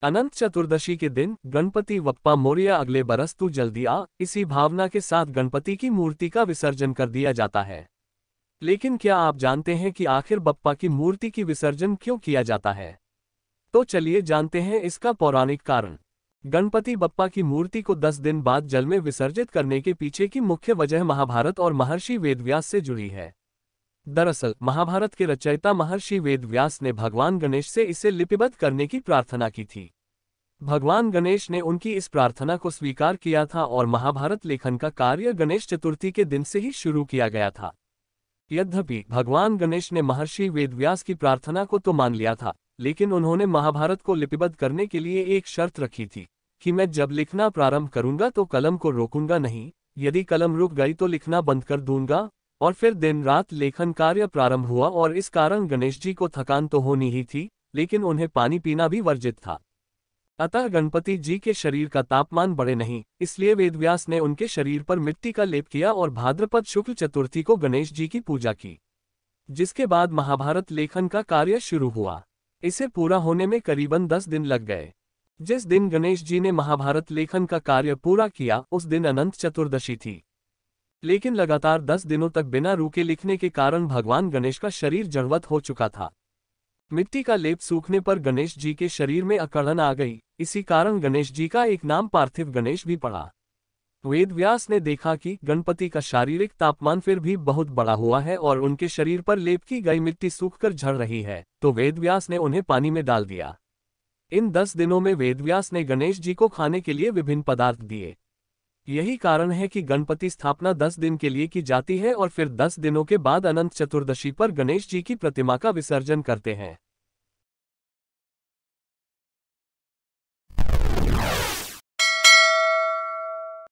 अनंत चतुर्दशी के दिन गणपति बप्पा मोरया अगले बरस तू जल्दी आ, इसी भावना के साथ गणपति की मूर्ति का विसर्जन कर दिया जाता है। लेकिन क्या आप जानते हैं कि आखिर बप्पा की मूर्ति की विसर्जन क्यों किया जाता है? तो चलिए जानते हैं इसका पौराणिक कारण। गणपति बप्पा की मूर्ति को 10 दिन बाद जल में विसर्जित करने के पीछे की मुख्य वजह महाभारत और महर्षि वेदव्यास से जुड़ी है। दरअसल महाभारत के रचयिता महर्षि वेदव्यास ने भगवान गणेश से इसे लिपिबद्ध करने की प्रार्थना की थी। भगवान गणेश ने उनकी इस प्रार्थना को स्वीकार किया था और महाभारत लेखन का कार्य गणेश चतुर्थी के दिन से ही शुरू किया गया था। यद्यपि भगवान गणेश ने महर्षि वेदव्यास की प्रार्थना को तो मान लिया था, लेकिन उन्होंने महाभारत को लिपिबद्ध करने के लिए एक शर्त रखी थी कि मैं जब लिखना प्रारंभ करूंगा तो कलम को रोकूंगा नहीं, यदि कलम रुक गई तो लिखना बंद कर दूंगा। और फिर दिन रात लेखन कार्य प्रारंभ हुआ और इस कारण गणेश जी को थकान तो होनी ही थी, लेकिन उन्हें पानी पीना भी वर्जित था। अतः गणपति जी के शरीर का तापमान बढ़े नहीं, इसलिए वेदव्यास ने उनके शरीर पर मिट्टी का लेप किया और भाद्रपद शुक्ल चतुर्थी को गणेश जी की पूजा की, जिसके बाद महाभारत लेखन का कार्य शुरू हुआ। इसे पूरा होने में करीबन 10 दिन लग गए। जिस दिन गणेश जी ने महाभारत लेखन का कार्य पूरा किया उस दिन अनंत चतुर्दशी थी। लेकिन लगातार 10 दिनों तक बिना रुके लिखने के कारण भगवान गणेश का शरीर जड़वत हो चुका था। मिट्टी का लेप सूखने पर गणेश जी के शरीर में अकड़न आ गई, इसी कारण गणेश जी का एक नाम पार्थिव गणेश भी पड़ा। वेदव्यास ने देखा कि गणपति का शारीरिक तापमान फिर भी बहुत बड़ा हुआ है और उनके शरीर पर लेप की गई मिट्टी सूखकर झड़ रही है, तो वेदव्यास ने उन्हें पानी में डाल दिया। इन 10 दिनों में वेदव्यास ने गणेश जी को खाने के लिए विभिन्न पदार्थ दिए। यही कारण है कि गणपति स्थापना 10 दिन के लिए की जाती है और फिर 10 दिनों के बाद अनंत चतुर्दशी पर गणेश जी की प्रतिमा का विसर्जन करते हैं।